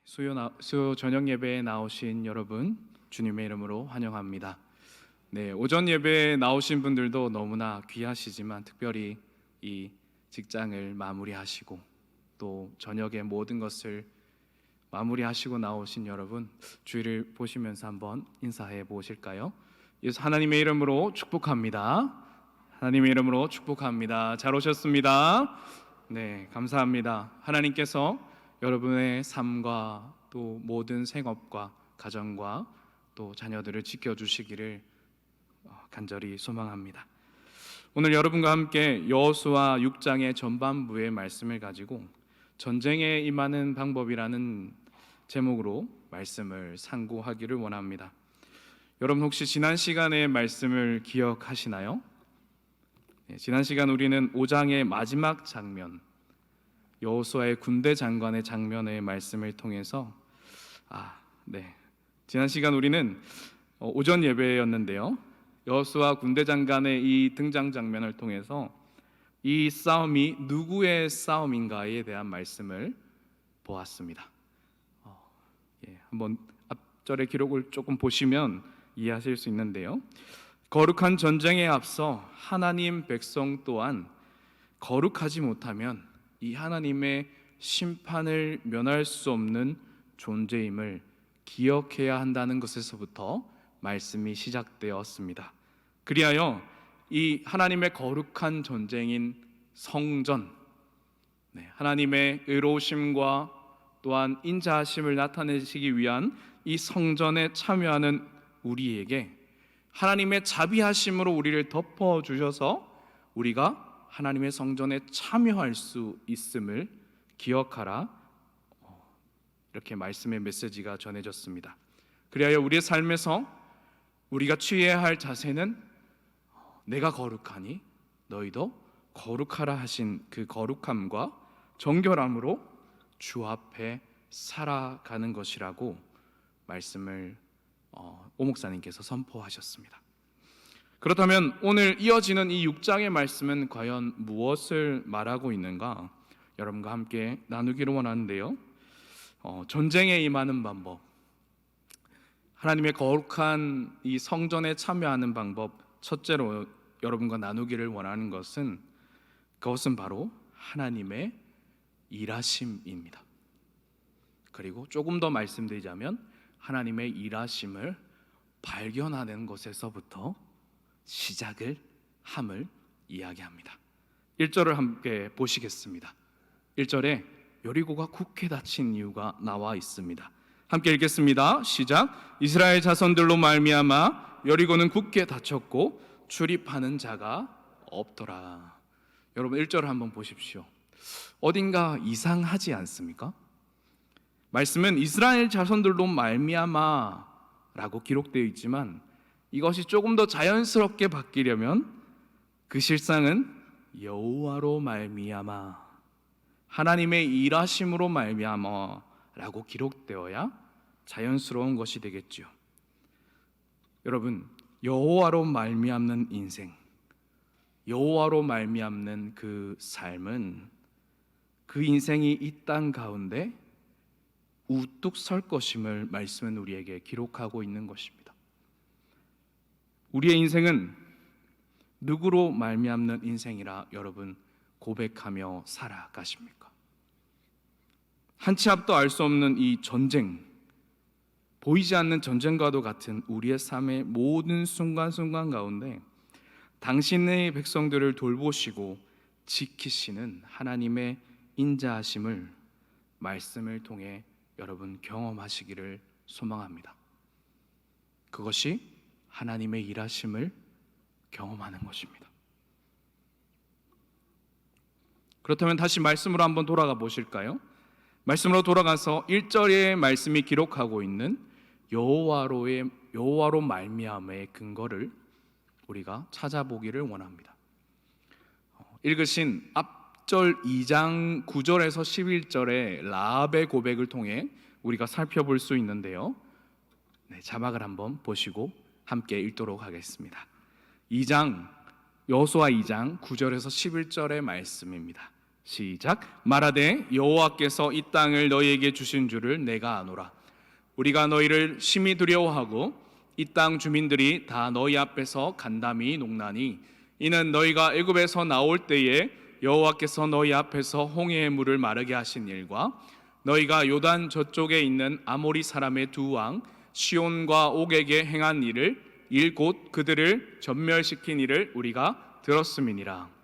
수요 저녁 예배에 나오신 여러분 주님의 이름으로 환영합니다. 네, 오전 예배에 나오신 분들도 너무나 귀하시지만 특별히 이 직장을 마무리하시고 또 저녁에 모든 것을 마무리하시고 나오신 여러분, 주위를 보시면서 한번 인사해 보실까요? 예수 하나님의 이름으로 축복합니다. 하나님의 이름으로 축복합니다. 잘 오셨습니다. 네, 감사합니다. 하나님께서 여러분의 삶과 또 모든 생업과 가정과 또 자녀들을 지켜주시기를 간절히 소망합니다. 오늘 여러분과 함께 여호수아 6장의 전반부의 말씀을 가지고 전쟁에 임하는 방법이라는 제목으로 말씀을 상고하기를 원합니다. 여러분 혹시 지난 시간의 말씀을 기억하시나요? 네, 지난 시간 우리는 5장의 마지막 장면, 여호수아의 군대 장관의 장면의 말씀을 통해서 지난 시간 우리는 오전 예배였는데요, 여호수아 군대 장관의 이 등장 장면을 통해서 이 싸움이 누구의 싸움인가에 대한 말씀을 보았습니다. 한번 앞절의 기록을 조금 보시면 이해하실 수 있는데요, 거룩한 전쟁에 앞서 하나님 백성 또한 거룩하지 못하면 이 하나님의 심판을 면할 수 없는 존재임을 기억해야 한다는 것에서부터 말씀이 시작되었습니다. 그리하여 이 하나님의 거룩한 전쟁인 성전, 하나님의 의로우심과 또한 인자하심을 나타내시기 위한 이 성전에 참여하는 우리에게 하나님의 자비하심으로 우리를 덮어주셔서 우리가 하나님의 성전에 참여할 수 있음을 기억하라, 이렇게 말씀의 메시지가 전해졌습니다. 그리하여 우리의 삶에서 우리가 취해야 할 자세는 내가 거룩하니 너희도 거룩하라 하신 그 거룩함과 정결함으로 주 앞에 살아가는 것이라고 말씀을 오 목사님께서 선포하셨습니다. 그렇다면 오늘 이어지는 이 6장의 말씀은 과연 무엇을 말하고 있는가, 여러분과 함께 나누기를 원하는데요, 전쟁에 임하는 방법, 하나님의 거룩한 이 성전에 참여하는 방법, 첫째로 여러분과 나누기를 원하는 것은 그것은 바로 하나님의 일하심입니다. 그리고 조금 더 말씀드리자면 하나님의 일하심을 발견하는 것에서부터 시작을 함을 이야기합니다. 1절을 함께 보시겠습니다. 1절에 여리고가 굳게 닫힌 이유가 나와 있습니다. 함께 읽겠습니다. 시작. 이스라엘 자손들로 말미암아 여리고는 굳게 닫혔고 출입하는 자가 없더라. 여러분 1절을 한번 보십시오. 어딘가 이상하지 않습니까? 말씀은 이스라엘 자손들로 말미암아 라고 기록되어 있지만 이것이 조금 더 자연스럽게 바뀌려면 그 실상은 여호와로 말미암아, 하나님의 일하심으로 말미암아 라고 기록되어야 자연스러운 것이 되겠죠. 여러분, 여호와로 말미암는 인생, 여호와로 말미암는 그 삶은 그 인생이 이 땅 가운데 우뚝 설 것임을 말씀은 우리에게 기록하고 있는 것입니다. 우리의 인생은 누구로 말미암는 인생이라 여러분 고백하며 살아가십니까? 한 치 앞도 알 수 없는 이 전쟁, 보이지 않는 전쟁과도 같은 우리의 삶의 모든 순간순간 가운데 당신의 백성들을 돌보시고 지키시는 하나님의 인자하심을 말씀을 통해 여러분 경험하시기를 소망합니다. 그것이 하나님의 일하심을 경험하는 것입니다. 그렇다면 다시 말씀으로 한번 돌아가 보실까요? 말씀으로 돌아가서 1절의 말씀이 기록하고 있는 여호와로 말미암의 근거를 우리가 찾아보기를 원합니다. 읽으신 앞절 2장 9절에서 11절의 라합의 고백을 통해 우리가 살펴볼 수 있는데요, 자막을 한번 보시고 함께 읽도록 하겠습니다. 여호수아 2장 9절에서 11절의 말씀입니다. 시작. 말하되 여호와께서 이 땅을 너희에게 주신 줄을 내가 아노라. 우리가 너희를 심히 두려워하고 이 땅 주민들이 다 너희 앞에서 간담이 농나니 이는 너희가 애굽에서 나올 때에 여호와께서 너희 앞에서 홍해의 물을 마르게 하신 일과 너희가 요단 저쪽에 있는 아모리 사람의 두 왕 시온과 옥에게 행한 일을 곧 그들을 전멸시킨 일을 우리가 들었음이니라.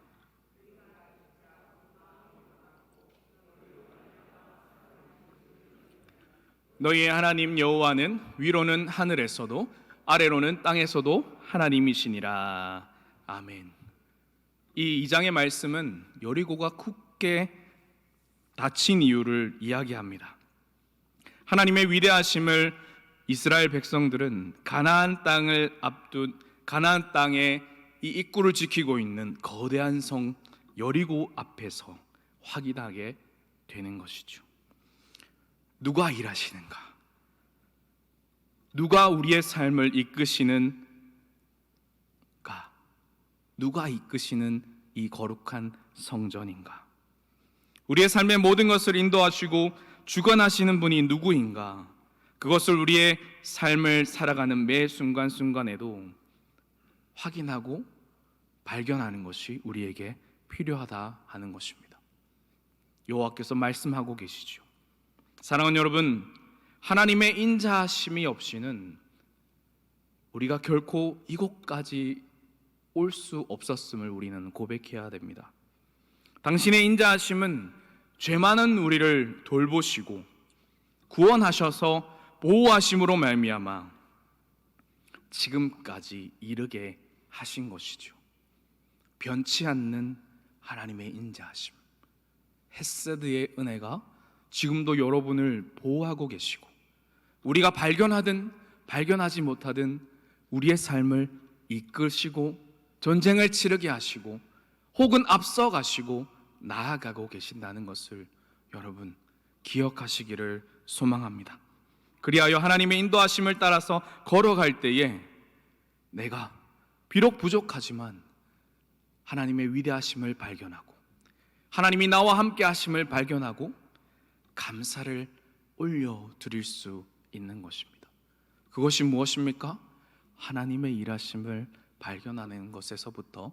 너희의 하나님 여호와는 위로는 하늘에서도 아래로는 땅에서도 하나님이시니라. 아멘. 이 2장의 말씀은 여리고가 굳게 닫힌 이유를 이야기합니다. 하나님의 위대하심을 이스라엘 백성들은 가나안 땅을 앞둔 가나안 땅의 이 입구를 지키고 있는 거대한 성 여리고 앞에서 확인하게 되는 것이죠. 누가 일하시는가? 누가 우리의 삶을 이끄시는가? 누가 이끄시는 이 거룩한 성전인가? 우리의 삶의 모든 것을 인도하시고 주관하시는 분이 누구인가? 그것을 우리의 삶을 살아가는 매 순간순간에도 확인하고 발견하는 것이 우리에게 필요하다 하는 것입니다. 여호와께서 말씀하고 계시죠. 사랑하는 여러분, 하나님의 인자하심이 없이는 우리가 결코 이곳까지 올 수 없었음을 우리는 고백해야 됩니다. 당신의 인자하심은 죄 많은 우리를 돌보시고 구원하셔서 보호하심으로 말미암아 지금까지 이르게 하신 것이죠. 변치 않는 하나님의 인자하심, 헤세드의 은혜가 지금도 여러분을 보호하고 계시고 우리가 발견하든 발견하지 못하든 우리의 삶을 이끄시고 전쟁을 치르게 하시고 혹은 앞서가시고 나아가고 계신다는 것을 여러분 기억하시기를 소망합니다. 그리하여 하나님의 인도하심을 따라서 걸어갈 때에 내가 비록 부족하지만 하나님의 위대하심을 발견하고 하나님이 나와 함께 하심을 발견하고 감사를 올려드릴 수 있는 것입니다. 그것이 무엇입니까? 하나님의 일하심을 발견하는 것에서부터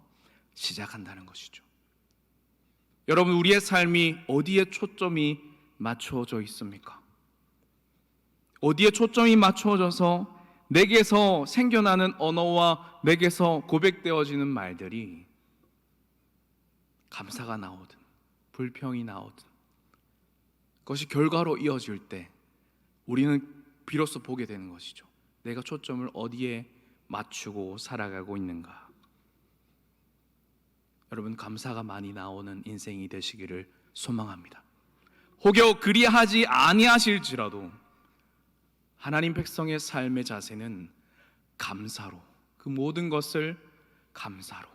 시작한다는 것이죠. 여러분, 우리의 삶이 어디에 초점이 맞춰져 있습니까? 어디에 초점이 맞춰져서 내게서 생겨나는 언어와 내게서 고백되어지는 말들이 감사가 나오든 불평이 나오든 그것이 결과로 이어질 때 우리는 비로소 보게 되는 것이죠. 내가 초점을 어디에 맞추고 살아가고 있는가. 여러분, 감사가 많이 나오는 인생이 되시기를 소망합니다. 혹여 그리하지 아니하실지라도 하나님 백성의 삶의 자세는 감사로, 그 모든 것을 감사로,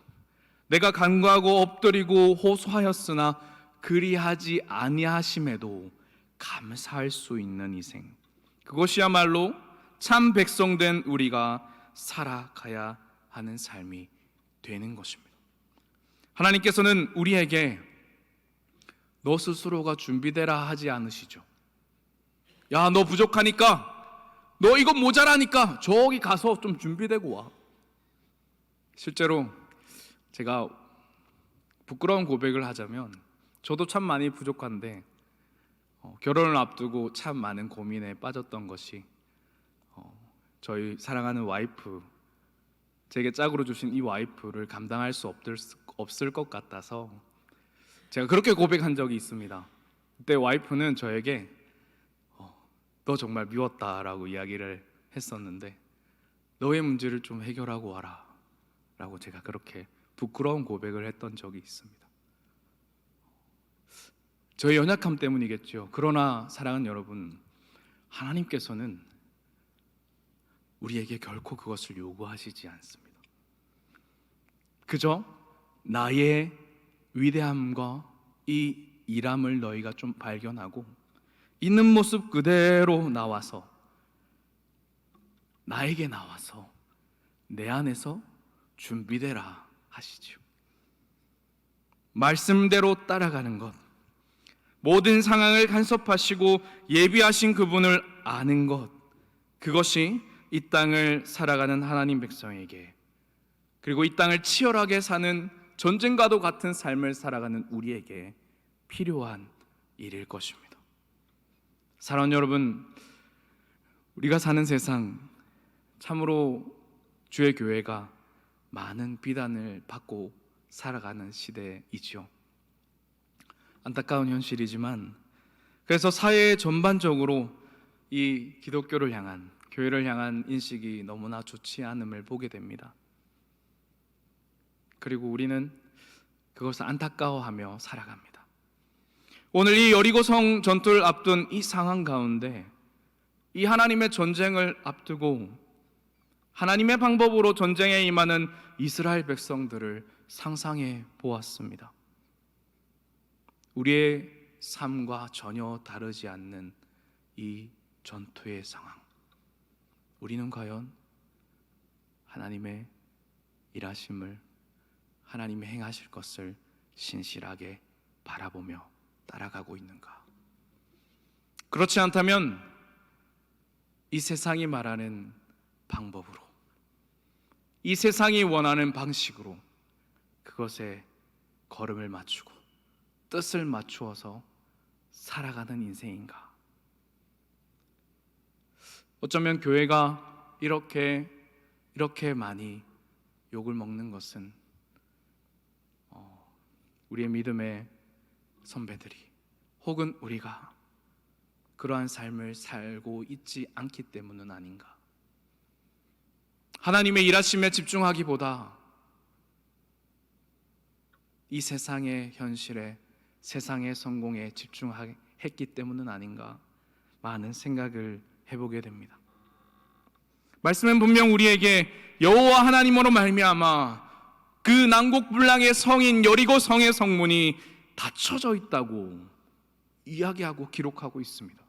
내가 간구하고 엎드리고 호소하였으나 그리하지 아니하심에도 감사할 수 있는 인생, 그것이야말로 참 백성된 우리가 살아가야 하는 삶이 되는 것입니다. 하나님께서는 우리에게 너 스스로가 준비되라 하지 않으시죠. 야, 너 부족하니까, 너 이거 모자라니까 저기 가서 좀 준비되고 와. 실제로 제가 부끄러운 고백을 하자면 저도 참 많이 부족한데 결혼을 앞두고 참 많은 고민에 빠졌던 것이 저희 사랑하는 와이프, 제게 짝으로 주신 이 와이프를 감당할 수 없을 것 같아서 제가 그렇게 고백한 적이 있습니다. 그때 와이프는 저에게 너 정말 미웠다라고 이야기를 했었는데 너의 문제를 좀 해결하고 와라 라고 제가 그렇게 부끄러운 고백을 했던 적이 있습니다. 저의 연약함 때문이겠죠. 그러나 사랑하는 여러분, 하나님께서는 우리에게 결코 그것을 요구하시지 않습니다. 그저 나의 위대함과 이 일함을 너희가 좀 발견하고 있는 모습 그대로 나와서 나에게 나와서 내 안에서 준비되라 하시죠. 말씀대로 따라가는 것, 모든 상황을 간섭하시고 예비하신 그분을 아는 것, 그것이 이 땅을 살아가는 하나님 백성에게, 그리고 이 땅을 치열하게 사는 전쟁과도 같은 삶을 살아가는 우리에게 필요한 일일 것입니다. 사랑하는 여러분, 우리가 사는 세상 참으로 주의 교회가 많은 비난을 받고 살아가는 시대이지요. 안타까운 현실이지만, 그래서 사회 전반적으로 이 기독교를 향한, 교회를 향한 인식이 너무나 좋지 않음을 보게 됩니다. 그리고 우리는 그것을 안타까워하며 살아갑니다. 오늘 이 여리고성 전투를 앞둔 이 상황 가운데, 이 하나님의 전쟁을 앞두고 하나님의 방법으로 전쟁에 임하는 이스라엘 백성들을 상상해 보았습니다. 우리의 삶과 전혀 다르지 않는 이 전투의 상황, 우리는 과연 하나님의 일하심을, 하나님이 행하실 것을 신실하게 바라보며 따라가고 있는가? 그렇지 않다면 이 세상이 말하는 방법으로, 이 세상이 원하는 방식으로 그것에 걸음을 맞추고 뜻을 맞추어서 살아가는 인생인가? 어쩌면 교회가 이렇게 많이 욕을 먹는 것은 우리의 믿음의 선배들이, 혹은 우리가 그러한 삶을 살고 있지 않기 때문은 아닌가? 하나님의 일하심에 집중하기보다 이 세상의 현실에, 세상의 성공에 집중했기 때문은 아닌가? 많은 생각을 해보게 됩니다. 말씀은 분명 우리에게 여호와 하나님으로 말미암아 그 난곡불락의 성인 여리고 성의 성문이 닫혀져 있다고 이야기하고 기록하고 있습니다.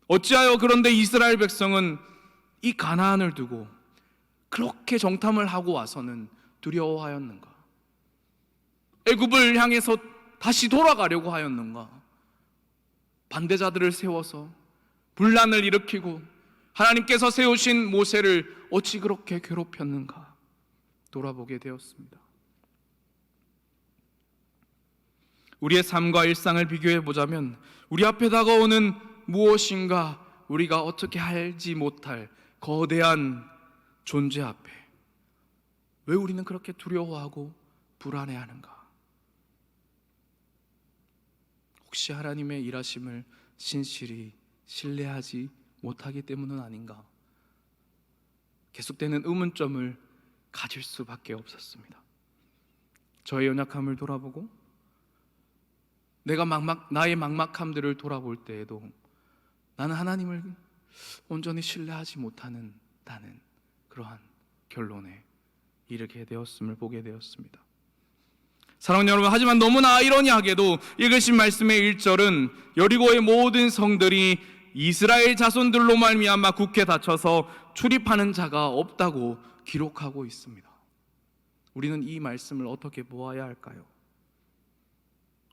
어찌하여 그런데 이스라엘 백성은 이 가나안을 두고 그렇게 정탐을 하고 와서는 두려워하였는가? 애굽을 향해서 다시 돌아가려고 하였는가? 반대자들을 세워서 분란을 일으키고 하나님께서 세우신 모세를 어찌 그렇게 괴롭혔는가? 돌아보게 되었습니다. 우리의 삶과 일상을 비교해 보자면 우리 앞에 다가오는 무엇인가, 우리가 어떻게 알지 못할 거대한 존재 앞에 왜 우리는 그렇게 두려워하고 불안해하는가? 혹시 하나님의 일하심을 신실히 신뢰하지 못하기 때문은 아닌가? 계속되는 의문점을 가질 수밖에 없었습니다. 저의 연약함을 돌아보고 나의 막막함들을 돌아볼 때에도 나는 하나님을 온전히 신뢰하지 못하는 그러한 결론에 이르게 되었음을 보게 되었습니다. 사랑하는 여러분, 하지만 너무나 아이러니하게도 읽으신 말씀의 1절은 여리고의 모든 성들이 이스라엘 자손들로 말미암아 굳게 닫혀서 출입하는 자가 없다고 기록하고 있습니다. 우리는 이 말씀을 어떻게 보아야 할까요?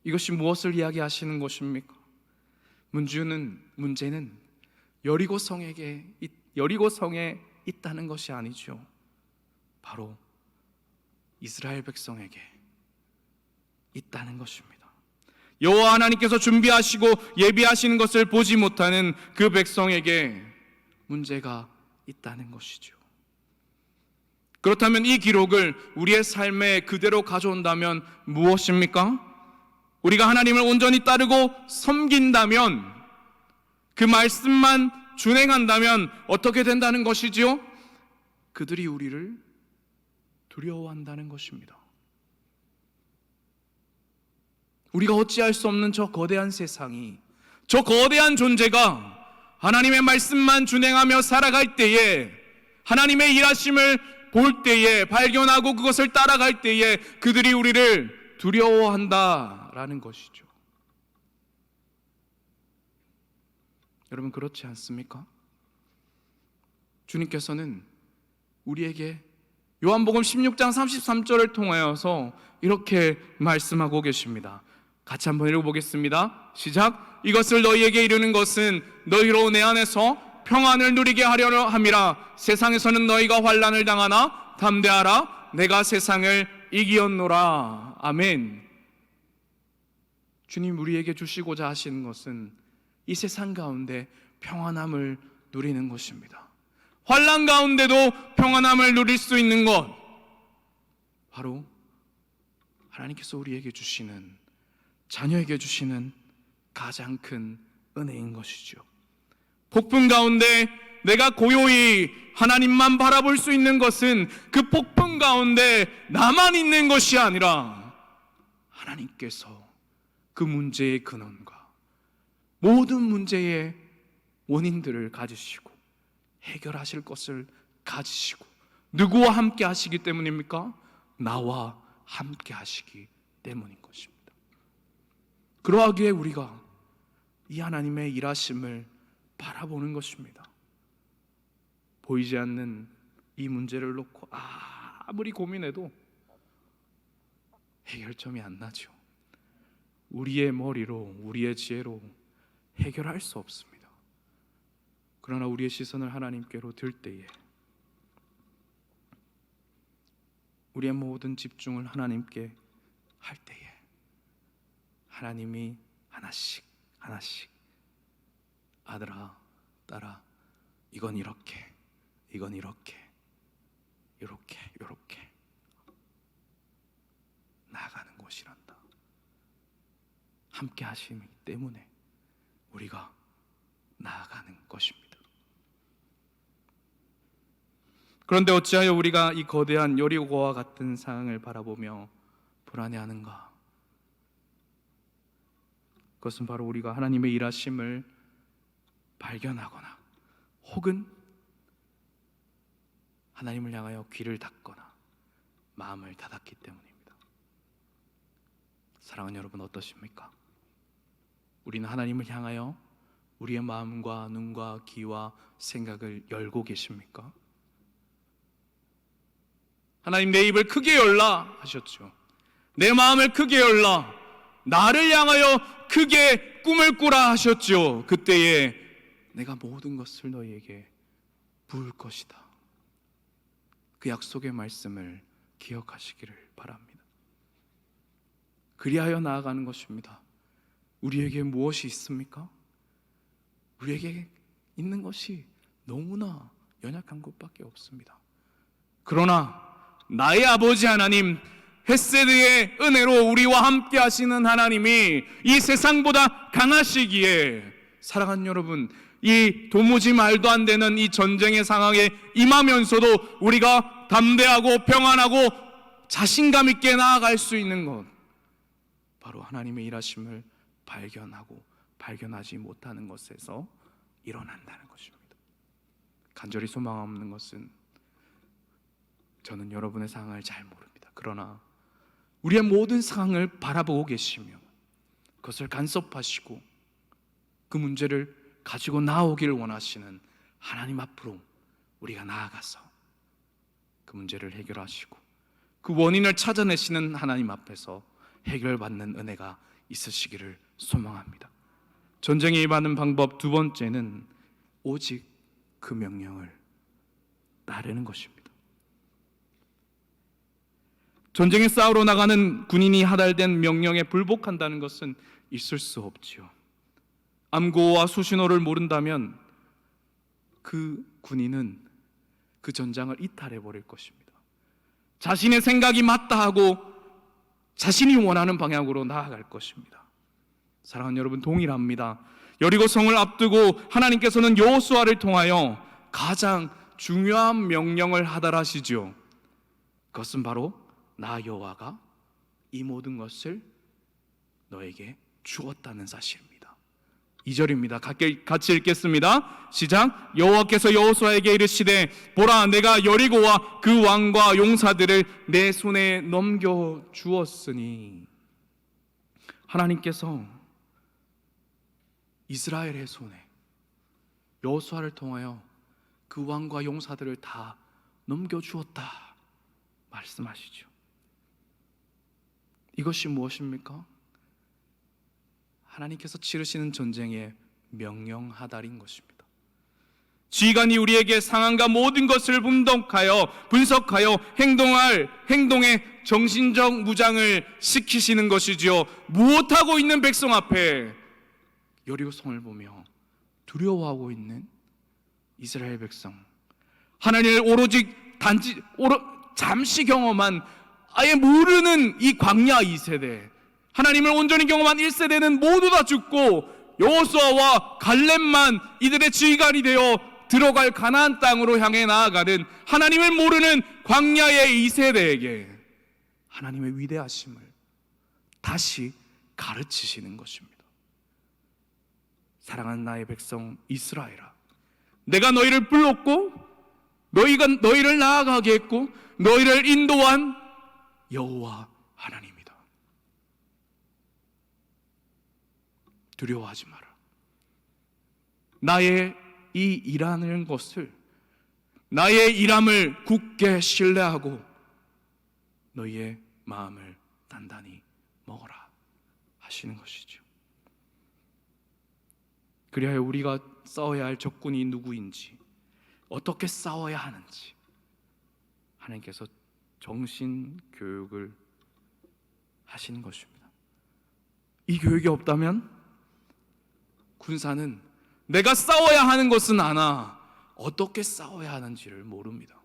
이것이 무엇을 이야기하시는 것입니까? 문제는 여리고성에 있다는 것이 아니죠. 바로 이스라엘 백성에게 있다는 것입니다. 여호와 하나님께서 준비하시고 예비하시는 것을 보지 못하는 그 백성에게 문제가 있다는 것이죠. 그렇다면 이 기록을 우리의 삶에 그대로 가져온다면 무엇입니까? 우리가 하나님을 온전히 따르고 섬긴다면, 그 말씀만 준행한다면 어떻게 된다는 것이지요? 그들이 우리를 두려워한다는 것입니다. 우리가 어찌할 수 없는 저 거대한 세상이, 저 거대한 존재가 하나님의 말씀만 준행하며 살아갈 때에, 하나님의 일하심을 볼 때에, 발견하고 그것을 따라갈 때에 그들이 우리를 두려워한다라는 것이죠. 여러분, 그렇지 않습니까? 주님께서는 우리에게 요한복음 16장 33절을 통하여서 이렇게 말씀하고 계십니다. 같이 한번 읽어보겠습니다. 시작. 이것을 너희에게 이르는 것은 너희로 내 안에서 평안을 누리게 하려 함이라. 세상에서는 너희가 환난을 당하나 담대하라. 내가 세상을 이기었노라. 아멘. 주님 우리에게 주시고자 하시는 것은 이 세상 가운데 평안함을 누리는 것입니다. 환난 가운데도 평안함을 누릴 수 있는 것, 바로 하나님께서 우리에게 주시는, 자녀에게 주시는 가장 큰 은혜인 것이죠. 폭풍 가운데 내가 고요히 하나님만 바라볼 수 있는 것은 그 폭풍 가운데 나만 있는 것이 아니라 하나님께서 그 문제의 근원과 모든 문제의 원인들을 가지시고 해결하실 것을 가지시고 누구와 함께 하시기 때문입니까? 나와 함께 하시기 때문인 것입니다. 그러하기에 우리가 이 하나님의 일하심을 바라보는 것입니다. 보이지 않는 이 문제를 놓고 아무리 고민해도 해결점이 안 나죠. 우리의 머리로, 우리의 지혜로 해결할 수 없습니다. 그러나 우리의 시선을 하나님께로 들 때에, 우리의 모든 집중을 하나님께 할 때에 하나님이 하나씩 하나씩, 아들아, 딸아, 이건 이렇게, 이건 이렇게, 이렇게, 이렇게 나아가는 것이란다. 함께 하시기 때문에 우리가 나아가는 것입니다. 그런데 어찌하여 우리가 이 거대한 여리고와 같은 상황을 바라보며 불안해하는가? 그것은 바로 우리가 하나님의 일하심을 발견하거나 혹은 하나님을 향하여 귀를 닫거나 마음을 닫았기 때문입니다. 사랑하는 여러분, 어떠십니까? 우리는 하나님을 향하여 우리의 마음과 눈과 귀와 생각을 열고 계십니까? 하나님, 내 입을 크게 열라 하셨죠. 내 마음을 크게 열라, 나를 향하여 크게 꿈을 꾸라 하셨죠. 그때에 내가 모든 것을 너희에게 부을 것이다. 그 약속의 말씀을 기억하시기를 바랍니다. 그리하여 나아가는 것입니다. 우리에게 무엇이 있습니까? 우리에게 있는 것이 너무나 연약한 것밖에 없습니다. 그러나 나의 아버지 하나님, 헤세드의 은혜로 우리와 함께 하시는 하나님이 이 세상보다 강하시기에, 사랑하는 여러분, 이 도무지 말도 안 되는 이 전쟁의 상황에 임하면서도 우리가 담대하고 평안하고 자신감 있게 나아갈 수 있는 것, 바로 하나님의 일하심을 발견하고 발견하지 못하는 것에서 일어난다는 것입니다. 간절히 소망 없는 것은, 저는 여러분의 상황을 잘 모릅니다. 그러나 우리의 모든 상황을 바라보고 계시며 그것을 간섭하시고 그 문제를 가지고 나오기를 원하시는 하나님 앞으로 우리가 나아가서 그 문제를 해결하시고 그 원인을 찾아내시는 하나님 앞에서 해결받는 은혜가 있으시기를 소망합니다. 전쟁에 임하는 방법 두 번째는 오직 그 명령을 따르는 것입니다. 전쟁에 싸우러 나가는 군인이 하달된 명령에 불복한다는 것은 있을 수 없지요. 암고와 수신호를 모른다면 그 군인은 그 전장을 이탈해 버릴 것입니다. 자신의 생각이 맞다 하고 자신이 원하는 방향으로 나아갈 것입니다. 사랑하는 여러분, 동일합니다. 여리고 성을 앞두고 하나님께서는 여호수아를 통하여 가장 중요한 명령을 하달하시죠. 그것은 바로 나 여호와가 이 모든 것을 너에게 주었다는 사실입니다. 2절입니다. 같이 읽겠습니다. 시작. 여호와께서 여호수아에게 이르시되 보라, 내가 여리고와 그 왕과 용사들을 내 손에 넘겨 주었으니, 하나님께서 이스라엘의 손에 여호수아를 통하여 그 왕과 용사들을 다 넘겨 주었다 말씀하시죠. 이것이 무엇입니까? 하나님께서 치르시는 전쟁의 명령하달인 것입니다. 지휘관이 우리에게 상황과 모든 것을 분석하여 행동의 정신적 무장을 시키시는 것이지요. 무엇하고 있는 백성 앞에 여리고성을 보며 두려워하고 있는 이스라엘 백성, 하나님을 잠시 경험한, 아예 모르는 이 광야 2세대, 하나님을 온전히 경험한 1세대는 모두 다 죽고 여호수아와 갈렙만 이들의 지휘관이 되어 들어갈 가나안 땅으로 향해 나아가는 하나님을 모르는 광야의 2세대에게 하나님의 위대하심을 다시 가르치시는 것입니다. 사랑하는 나의 백성 이스라엘아, 내가 너희를 불렀고 너희가 너희를 나아가게 했고 너희를 인도한 여호와 하나님이다. 두려워하지 마라. 나의 이 일하는 것을, 나의 일함을 굳게 신뢰하고 너희의 마음을 단단히 먹어라 하시는 것이죠. 그리하여 우리가 싸워야 할 적군이 누구인지, 어떻게 싸워야 하는지 하나님께서 정신 교육을 하시는 것입니다. 이 교육이 없다면 군사는 내가 싸워야 하는 것은 아나 어떻게 싸워야 하는지를 모릅니다.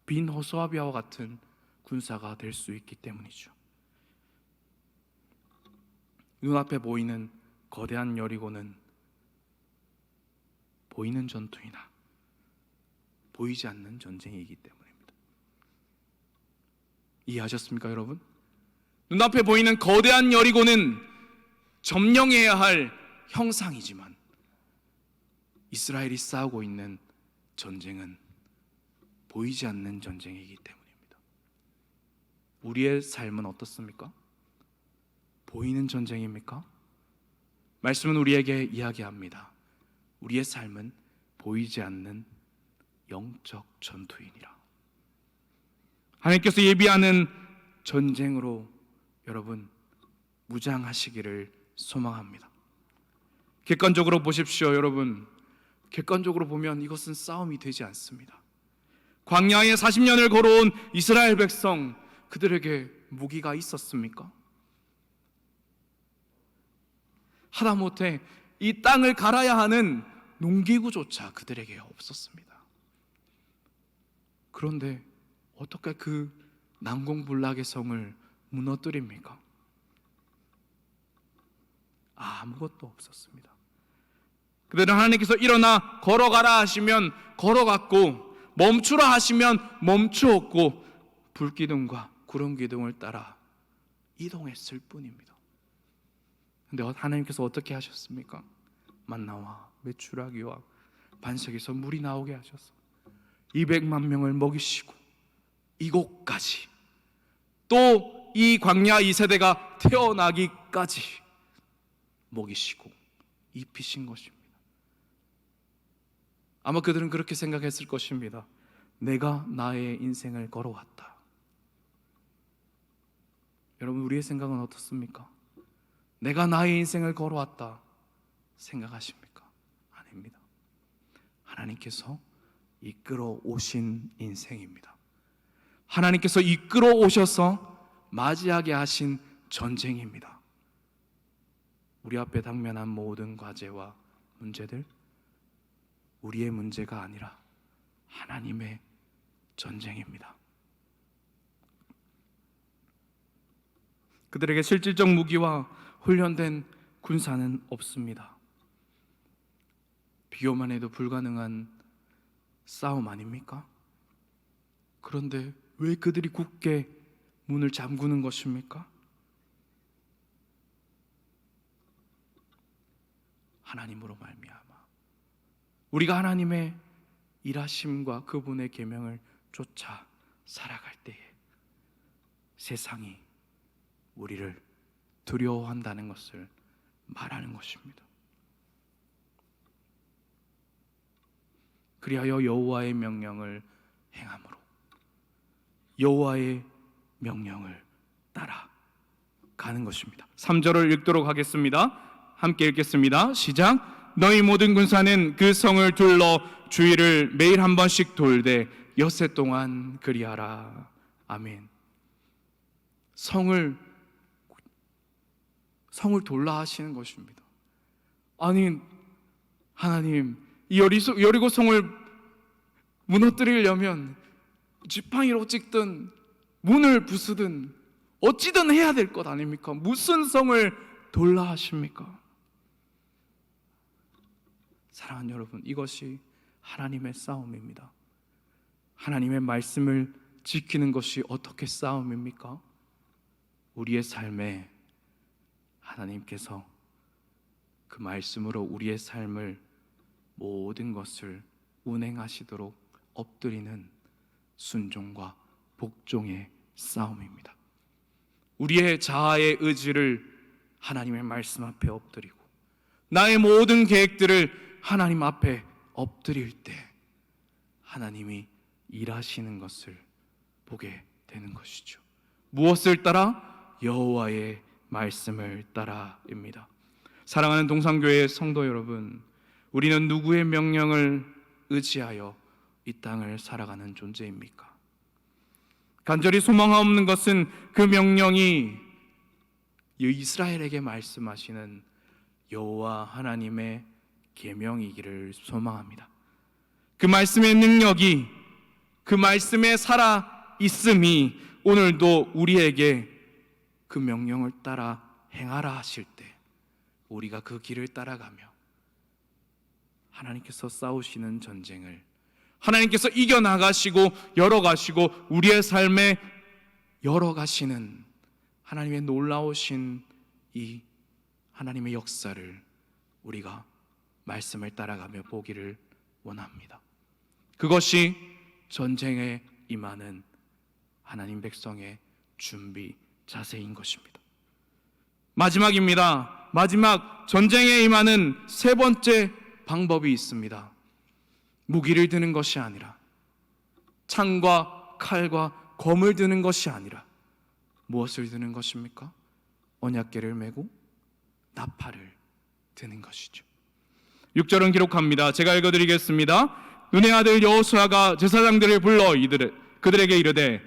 빈 호수아비아와 같은 군사가 될 수 있기 때문이죠. 눈앞에 보이는 거대한 여리고는 보이는 전투이나 보이지 않는 전쟁이기 때문입니다. 이해하셨습니까, 여러분? 눈앞에 보이는 거대한 여리고는 점령해야 할 형상이지만 이스라엘이 싸우고 있는 전쟁은 보이지 않는 전쟁이기 때문입니다. 우리의 삶은 어떻습니까? 보이는 전쟁입니까? 말씀은 우리에게 이야기합니다. 우리의 삶은 보이지 않는 영적 전투이니라. 하나님께서 예비하는 전쟁으로 여러분 무장하시기를 소망합니다. 객관적으로 보십시오, 여러분. 객관적으로 보면 이것은 싸움이 되지 않습니다. 광야에 40년을 걸어온 이스라엘 백성, 그들에게 무기가 있었습니까? 하다못해 이 땅을 갈아야 하는 농기구조차 그들에게 없었습니다. 그런데 어떻게 그 난공불락의 성을 무너뜨립니까? 아무것도 없었습니다. 그들은 하나님께서 일어나 걸어가라 하시면 걸어갔고 멈추라 하시면 멈추었고 불기둥과 구름기둥을 따라 이동했을 뿐입니다. 그런데 하나님께서 어떻게 하셨습니까? 만나와 메추라기와 반석에서 물이 나오게 하셔서 200만 명을 먹이시고 이곳까지, 또 이 광야 2세대가 태어나기까지 먹이시고 입히신 것입니다. 아마 그들은 그렇게 생각했을 것입니다. 내가 나의 인생을 걸어왔다. 여러분, 우리의 생각은 어떻습니까? 내가 나의 인생을 걸어왔다 생각하십니까? 아닙니다. 하나님께서 이끌어 오신 인생입니다. 하나님께서 이끌어 오셔서 맞이하게 하신 전쟁입니다. 우리 앞에 당면한 모든 과제와 문제들, 우리의 문제가 아니라 하나님의 전쟁입니다. 그들에게 실질적 무기와 훈련된 군사는 없습니다. 비교만 해도 불가능한 싸움 아닙니까? 그런데 왜 그들이 굳게 문을 잠그는 것입니까? 하나님으로 말미암아 우리가 하나님의 일하심과 그분의 계명을 쫓아 살아갈 때에 세상이 우리를 두려워한다는 것을 말하는 것입니다. 그리하여 여호와의 명령을 행함으로, 여호와의 명령을 따라 가는 것입니다. 3절을 읽도록 하겠습니다. 함께 읽겠습니다. 시작. 너희 모든 군사는 그 성을 둘러 주위를 매일 한 번씩 돌되 엿새 동안 그리하라. 아멘. 성을 돌라 하시는 것입니다. 아니, 하나님, 이 여리고 성을 무너뜨리려면 지팡이로 찍든 문을 부수든 어찌든 해야 될 것 아닙니까? 무슨 성을 돌라 하십니까? 사랑하는 여러분, 이것이 하나님의 싸움입니다. 하나님의 말씀을 지키는 것이 어떻게 싸움입니까? 우리의 삶에 하나님께서 그 말씀으로 우리의 삶을 모든 것을 운행하시도록 엎드리는 순종과 복종의 싸움입니다. 우리의 자아의 의지를 하나님의 말씀 앞에 엎드리고 나의 모든 계획들을 하나님 앞에 엎드릴 때 하나님이 일하시는 것을 보게 되는 것이죠. 무엇을 따라? 여호와의 말씀을 따라입니다. 사랑하는 동산교회 성도 여러분, 우리는 누구의 명령을 의지하여 이 땅을 살아가는 존재입니까? 간절히 소망하옵는 것은 그 명령이 이스라엘에게 말씀하시는 여호와 하나님의 계명이기를 소망합니다. 그 말씀의 능력이, 그 말씀에 살아 있음이 오늘도 우리에게 그 명령을 따라 행하라 하실 때 우리가 그 길을 따라가며 하나님께서 싸우시는 전쟁을 하나님께서 이겨나가시고 열어가시고 우리의 삶에 열어가시는 하나님의 놀라우신 이 하나님의 역사를 우리가 말씀을 따라가며 보기를 원합니다. 그것이 전쟁에 임하는 하나님 백성의 준비 자세인 것입니다. 마지막입니다. 마지막 전쟁에 임하는 세 번째 방법이 있습니다. 무기를 드는 것이 아니라, 창과 칼과 검을 드는 것이 아니라 무엇을 드는 것입니까? 언약궤를 메고 나팔을 드는 것이죠. 6절은 기록합니다. 제가 읽어드리겠습니다. 눈의 아들 여호수아가 제사장들을 불러 그들에게 이르되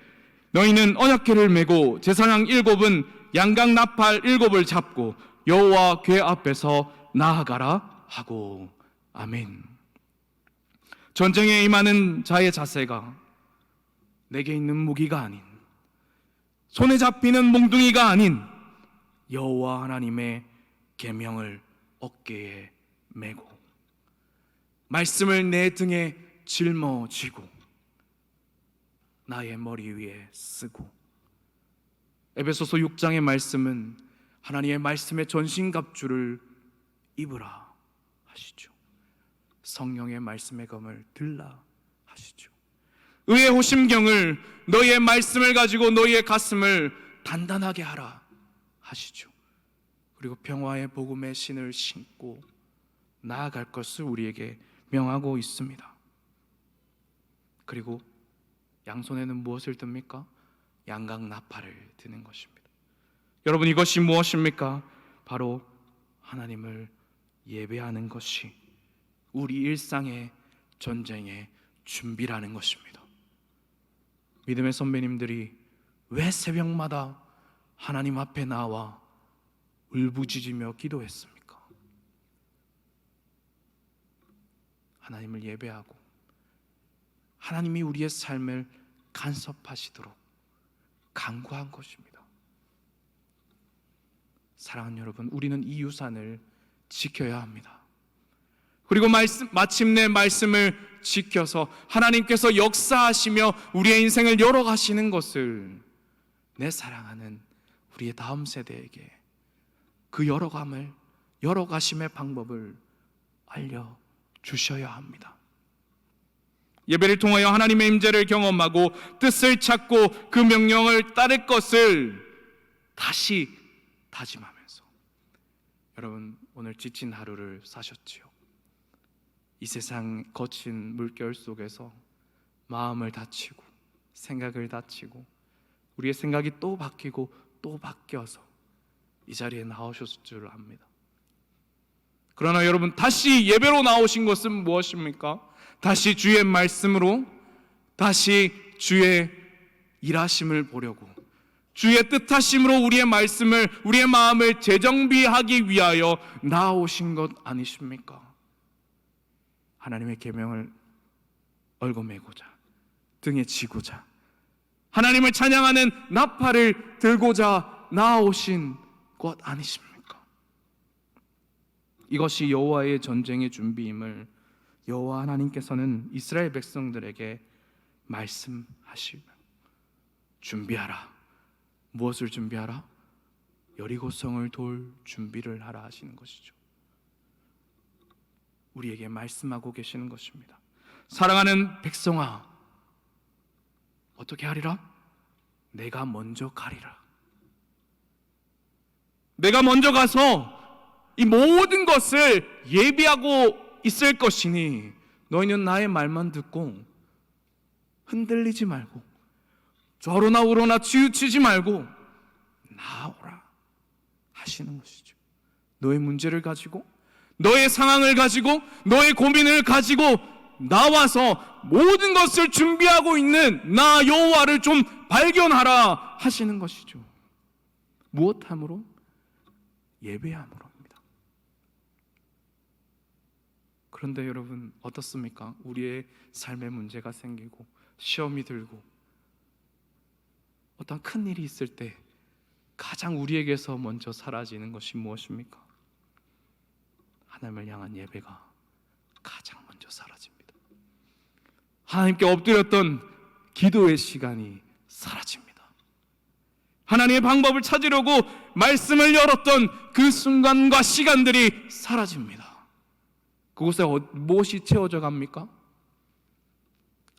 너희는 언약궤를 메고 제사장 7은 양각 나팔 7을 잡고 여호와 궤 앞에서 나아가라 하고. 아멘. 전쟁에 임하는 자의 자세가 내게 있는 무기가 아닌, 손에 잡히는 몽둥이가 아닌 여호와 하나님의 계명을 어깨에 메고 말씀을 내 등에 짊어지고 나의 머리 위에 쓰고. 에베소서 6장의 말씀은 하나님의 말씀의 전신갑주를 입으라 하시죠. 성령의 말씀의 검을 들라 하시죠. 의의 호심경을, 너희의 말씀을 가지고 너희의 가슴을 단단하게 하라 하시죠. 그리고 평화의 복음의 신을 신고 나아갈 것을 우리에게 명하고 있습니다. 그리고 양손에는 무엇을 듭니까? 양각 나팔을 드는 것입니다. 여러분, 이것이 무엇입니까? 바로 하나님을 예배하는 것이 우리 일상의 전쟁의 준비라는 것입니다. 믿음의 선배님들이 왜 새벽마다 하나님 앞에 나와 울부짖으며 기도했습니까? 하나님을 예배하고 하나님이 우리의 삶을 간섭하시도록 간구한 것입니다. 사랑하는 여러분, 우리는 이 유산을 지켜야 합니다. 그리고 마침내 말씀을 지켜서 하나님께서 역사하시며 우리의 인생을 열어가시는 것을 내 사랑하는 우리의 다음 세대에게 그 열어가심의 방법을 알려주셔야 합니다. 예배를 통하여 하나님의 임재를 경험하고 뜻을 찾고 그 명령을 따를 것을 다시 다짐하면서, 여러분, 오늘 지친 하루를 사셨지요? 이 세상 거친 물결 속에서 마음을 다치고 생각을 다치고 우리의 생각이 또 바뀌고 또 바뀌어서 이 자리에 나오셨을 줄 압니다. 그러나 여러분, 다시 예배로 나오신 것은 무엇입니까? 다시 주의 말씀으로, 다시 주의 일하심을 보려고, 주의 뜻하심으로 우리의 말씀을, 우리의 마음을 재정비하기 위하여 나오신 것 아니십니까? 하나님의 계명을 얽어매고자, 등에 지고자, 하나님을 찬양하는 나팔을 들고자 나오신 것 아니십니까? 이것이 여호와의 전쟁의 준비임을 여호와 하나님께서는 이스라엘 백성들에게 말씀하시며, 준비하라. 무엇을 준비하라? 여리고성을 돌 준비를 하라 하시는 것이죠. 우리에게 말씀하고 계시는 것입니다. 사랑하는 백성아, 어떻게 하리라? 내가 먼저 가리라. 내가 먼저 가서 이 모든 것을 예비하고 있을 것이니 너희는 나의 말만 듣고 흔들리지 말고 저로나 우로나 치우치지 말고 나오라 하시는 것이죠. 너의 문제를 가지고, 너의 상황을 가지고, 너의 고민을 가지고 나와서 모든 것을 준비하고 있는 나 여호와를 좀 발견하라 하시는 것이죠. 무엇함으로? 예배함으로입니다. 그런데 여러분, 어떻습니까? 우리의 삶에 문제가 생기고 시험이 들고 어떤 큰 일이 있을 때 가장 우리에게서 먼저 사라지는 것이 무엇입니까? 하나님을 향한 예배가 가장 먼저 사라집니다. 하나님께 엎드렸던 기도의 시간이 사라집니다. 하나님의 방법을 찾으려고 말씀을 열었던 그 순간과 시간들이 사라집니다. 그곳에 무엇이 채워져 갑니까?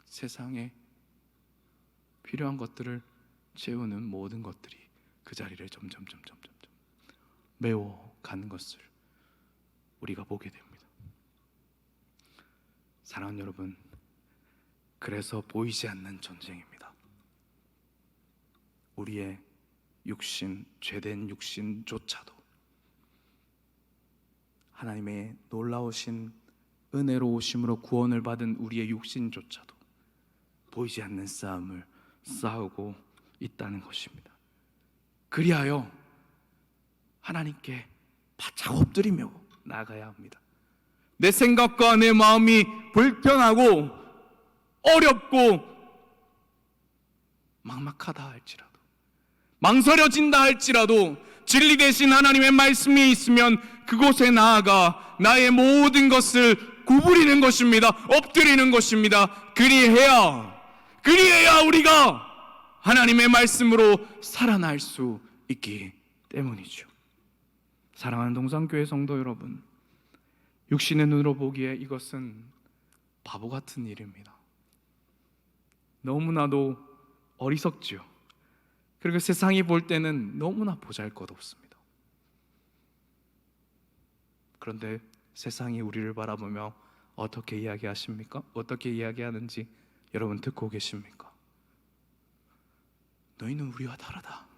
세상에 필요한 것들을 채우는 모든 것들이 그 자리를 점점 메워가는 것을 우리가 보게 됩니다. 사랑하는 여러분, 그래서 보이지 않는 전쟁입니다. 우리의 육신, 죄된 육신조차도 하나님의 놀라우신 은혜로우심으로 구원을 받은 우리의 육신조차도 보이지 않는 싸움을 싸우고 있다는 것입니다. 그리하여 하나님께 바짝 엎드리며 나가야 합니다. 내 생각과 내 마음이 불편하고 어렵고 막막하다 할지라도, 망설여진다 할지라도 진리 대신 하나님의 말씀이 있으면 그곳에 나아가 나의 모든 것을 구부리는 것입니다. 엎드리는 것입니다. 그리해야 우리가 하나님의 말씀으로 살아날 수 있기 때문이죠. 사랑하는 동산교회 성도 여러분, 육신의 눈으로 보기에 이것은 바보 같은 일입니다. 너무나도 어리석지요. 그리고 세상이 볼 때는 너무나 보잘것없습니다. 그런데 세상이 우리를 바라보며 어떻게 이야기하십니까? 어떻게 이야기하는지 여러분 듣고 계십니까? 너희는 우리와 다르다.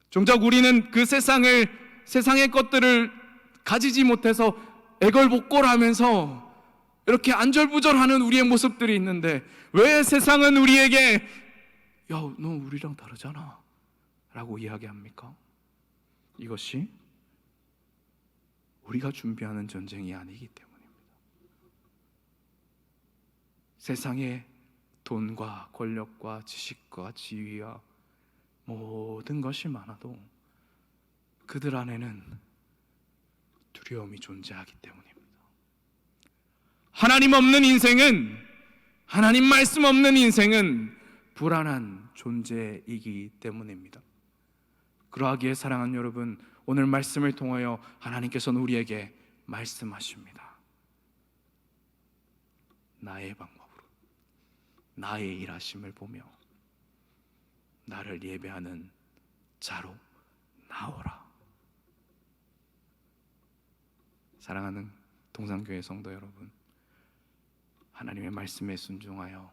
정작 우리는 그 세상의 것들을 가지지 못해서 애걸복걸하면서 이렇게 안절부절하는 우리의 모습들이 있는데, 왜 세상은 우리에게 야, 너 우리랑 다르잖아 라고 이야기합니까? 이것이 우리가 준비하는 전쟁이 아니기 때문입니다. 세상의 돈과 권력과 지식과 지위와 모든 것이 많아도 그들 안에는 두려움이 존재하기 때문입니다. 하나님 없는 인생은, 하나님 말씀 없는 인생은 불안한 존재이기 때문입니다. 그러하기에 사랑하는 여러분, 오늘 말씀을 통하여 하나님께서는 우리에게 말씀하십니다. 나의 방법으로, 나의 일하심을 보며 나를 예배하는 자로 나오라. 사랑하는 동산교회 성도 여러분, 하나님의 말씀에 순종하여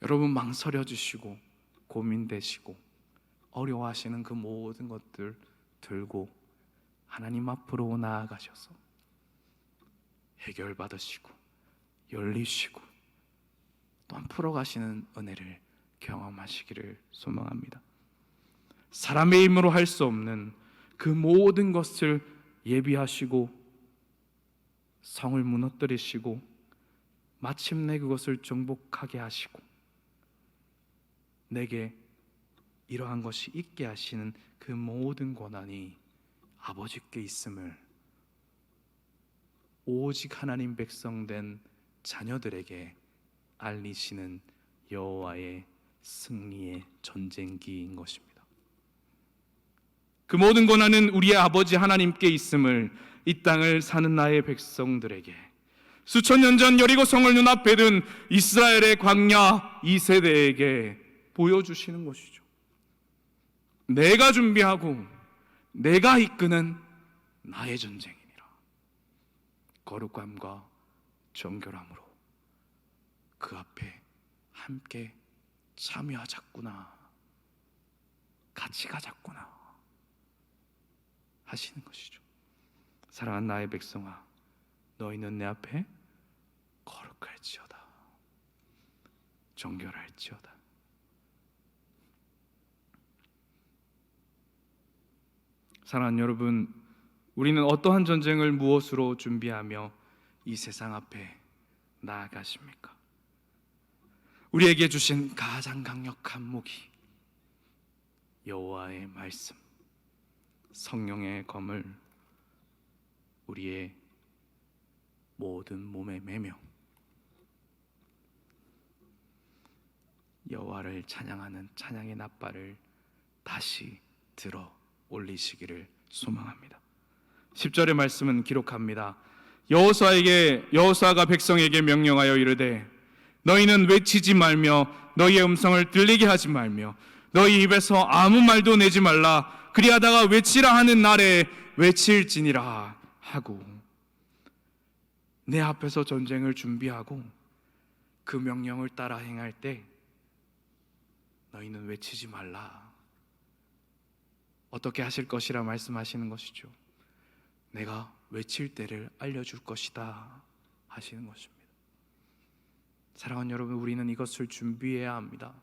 여러분 망설여지시고 고민되시고 어려워하시는 그 모든 것들 들고 하나님 앞으로 나아가셔서 해결받으시고 열리시고 또한 풀어가시는 은혜를 경험하시기를 소망합니다. 사람의 힘으로 할 수 없는 그 모든 것을 예비하시고 성을 무너뜨리시고 마침내 그것을 정복하게 하시고 내게 이러한 것이 있게 하시는 그 모든 권한이 아버지께 있음을 오직 하나님 백성된 자녀들에게 알리시는 여호와의 승리의 전쟁기인 것입니다. 그 모든 권한은 우리의 아버지 하나님께 있음을 이 땅을 사는 나의 백성들에게, 수천 년 전 여리고성을 눈앞에 둔 이스라엘의 광야 2세대에게 보여주시는 것이죠. 내가 준비하고 내가 이끄는 나의 전쟁이니라. 거룩함과 정결함으로 그 앞에 함께 참여하자꾸나, 같이 가자꾸나 하시는 것이죠. 사랑하는 나의 백성아, 너희는 내 앞에 거룩할지어다, 정결할지어다. 사랑하는 여러분, 우리는 어떠한 전쟁을 무엇으로 준비하며 이 세상 앞에 나아가십니까? 우리에게 주신 가장 강력한 무기, 여호와의 말씀, 성령의 검을 우리의 모든 몸에 매며 여호와를 찬양하는 찬양의 낫발을 다시 들어 올리시기를 소망합니다. 10절의 말씀은 기록합니다. 여호수아가 백성에게 명령하여 이르되 너희는 외치지 말며 너희의 음성을 들리게 하지 말며 너희 입에서 아무 말도 내지 말라. 그리하다가 외치라 하는 날에 외칠지니라 하고, 내 앞에서 전쟁을 준비하고 그 명령을 따라 행할 때 너희는 외치지 말라. 어떻게 하실 것이라 말씀하시는 것이죠. 내가 외칠 때를 알려줄 것이다 하시는 것입니다. 사랑하는 여러분, 우리는 이것을 준비해야 합니다.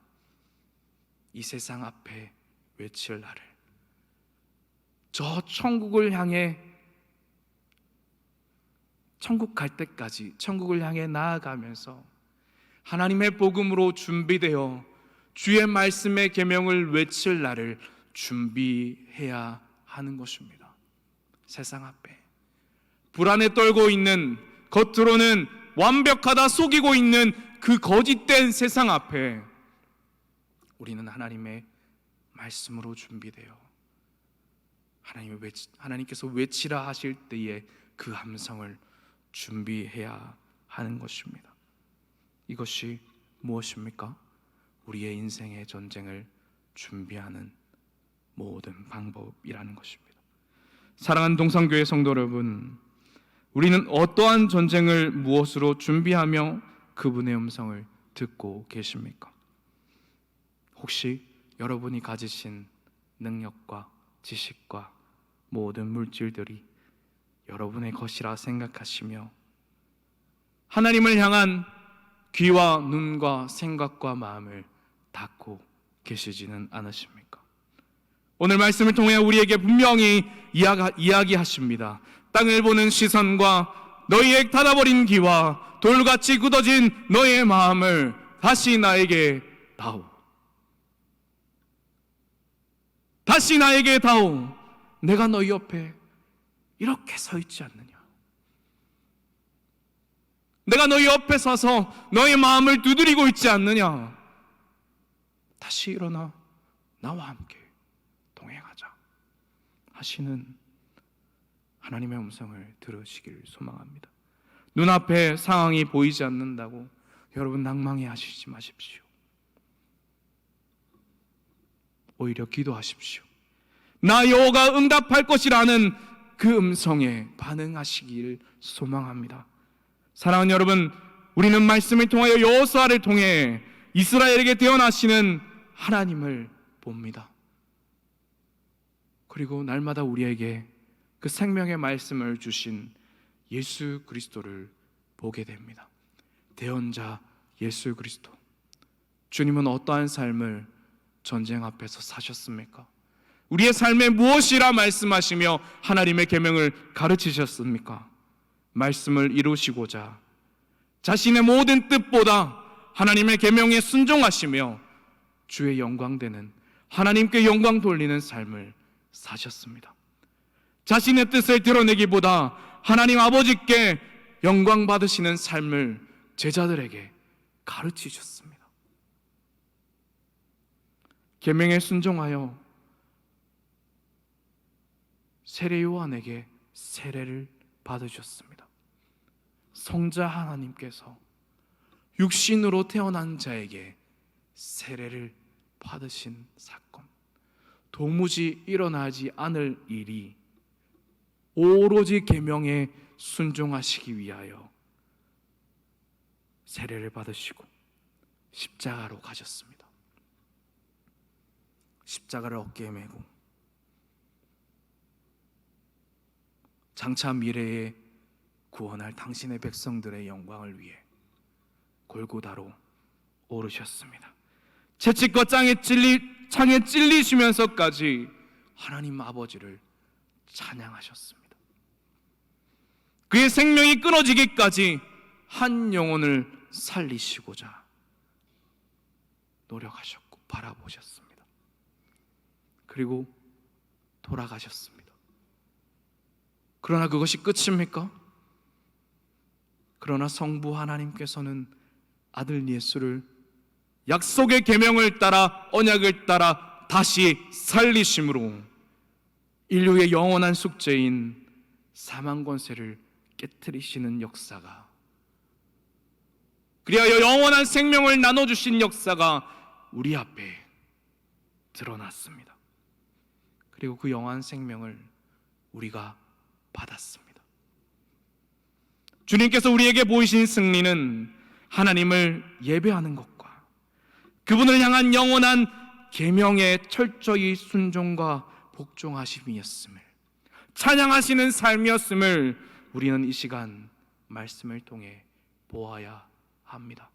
이 세상 앞에 외칠 날을, 저 천국을 향해, 천국 갈 때까지 천국을 향해 나아가면서 하나님의 복음으로 준비되어 주의 말씀의 계명을 외칠 날을 준비해야 하는 것입니다. 세상 앞에 불안에 떨고 있는, 겉으로는 완벽하다 속이고 있는 그 거짓된 세상 앞에 우리는 하나님의 말씀으로 준비되어 하나님께서 외치라 하실 때에 그 함성을 준비해야 하는 것입니다. 이것이 무엇입니까? 우리의 인생의 전쟁을 준비하는 모든 방법이라는 것입니다. 사랑하는 동산교회 성도 여러분, 우리는 어떠한 전쟁을 무엇으로 준비하며 그분의 음성을 듣고 계십니까? 혹시 여러분이 가지신 능력과 지식과 모든 물질들이 여러분의 것이라 생각하시며 하나님을 향한 귀와 눈과 생각과 마음을 닫고 계시지는 않으십니까? 오늘 말씀을 통해 우리에게 분명히 이야기하십니다. 땅을 보는 시선과 너희의 닫아버린 귀와 돌같이 굳어진 너희의 마음을 다시 나에게 다오. 다시 나에게 다오. 내가 너희 옆에 이렇게 서 있지 않느냐? 내가 너희 옆에 서서 너희 마음을 두드리고 있지 않느냐? 다시 일어나 나와 함께 동행하자 하시는 하나님의 음성을 들으시길 소망합니다. 눈앞에 상황이 보이지 않는다고 여러분 낭망해 하시지 마십시오. 오히려 기도하십시오. 나 여호와가 응답할 것이라는 그 음성에 반응하시길 소망합니다. 사랑하는 여러분, 우리는 말씀을 통하여 여호수아를 통해 이스라엘에게 태어나시는 하나님을 봅니다. 그리고 날마다 우리에게 그 생명의 말씀을 주신 예수 그리스도를 보게 됩니다. 대언자 예수 그리스도. 주님은 어떠한 삶을 전쟁 앞에서 사셨습니까? 우리의 삶에 무엇이라 말씀하시며 하나님의 계명을 가르치셨습니까? 말씀을 이루시고자 자신의 모든 뜻보다 하나님의 계명에 순종하시며 주의 영광되는, 하나님께 영광 돌리는 삶을 사셨습니다. 자신의 뜻을 드러내기보다 하나님 아버지께 영광 받으시는 삶을 제자들에게 가르치셨습니다. 계명에 순종하여 세례 요한에게 세례를 받으셨습니다. 성자 하나님께서 육신으로 태어난 자에게 세례를 받으신 사건, 도무지 일어나지 않을 일이 오로지 계명에 순종하시기 위하여 세례를 받으시고 십자가로 가셨습니다. 십자가를 어깨에 메고 장차 미래에 구원할 당신의 백성들의 영광을 위해 골고다로 오르셨습니다. 채찍과 창에 찔리시면서까지 하나님 아버지를 찬양하셨습니다. 그의 생명이 끊어지기까지 한 영혼을 살리시고자 노력하셨고 바라보셨습니다. 그리고 돌아가셨습니다. 그러나 그것이 끝입니까? 그러나 성부 하나님께서는 아들 예수를 약속의 계명을 따라, 언약을 따라 다시 살리심으로 인류의 영원한 숙제인 사망 권세를 깨트리시는 역사가, 그리하여 영원한 생명을 나눠주신 역사가 우리 앞에 드러났습니다. 그리고 그 영원한 생명을 우리가 받았습니다. 주님께서 우리에게 보이신 승리는 하나님을 예배하는 것과 그분을 향한 영원한 계명에 철저히 순종과 복종하심이었음을, 찬양하시는 삶이었음을 우리는 이 시간 말씀을 통해 보아야 합니다.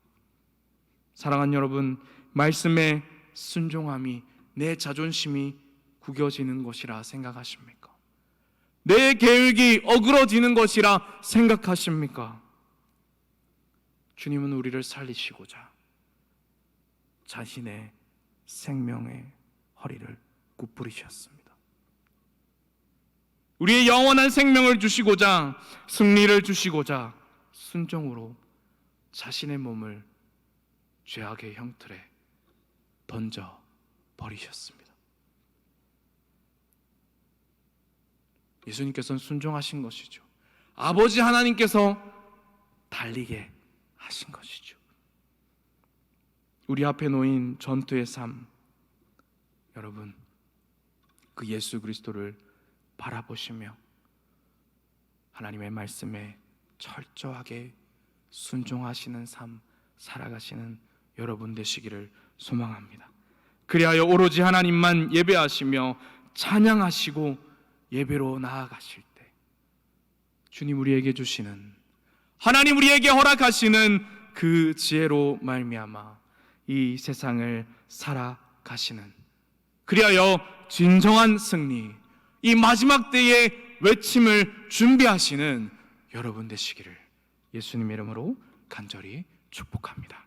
사랑하는 여러분, 말씀에 순종함이 내 자존심이 구겨지는 것이라 생각하십니까? 내 계획이 어그러지는 것이라 생각하십니까? 주님은 우리를 살리시고자 자신의 생명의 허리를 굽부리셨습니다. 우리의 영원한 생명을 주시고자, 승리를 주시고자 순종으로 자신의 몸을 죄악의 형틀에 던져 버리셨습니다. 예수님께서는 순종하신 것이죠. 아버지 하나님께서 달리게 하신 것이죠. 우리 앞에 놓인 전투의 삶, 여러분, 그 예수 그리스도를 바라보시며 하나님의 말씀에 철저하게 순종하시는 삶 살아가시는 여러분 되시기를 소망합니다. 그리하여 오로지 하나님만 예배하시며 찬양하시고 예배로 나아가실 때 주님 우리에게 주시는, 하나님 우리에게 허락하시는 그 지혜로 말미암아 이 세상을 살아가시는, 그리하여 진정한 승리, 이 마지막 때의 외침을 준비하시는 여러분 되시기를 예수님의 이름으로 간절히 축복합니다.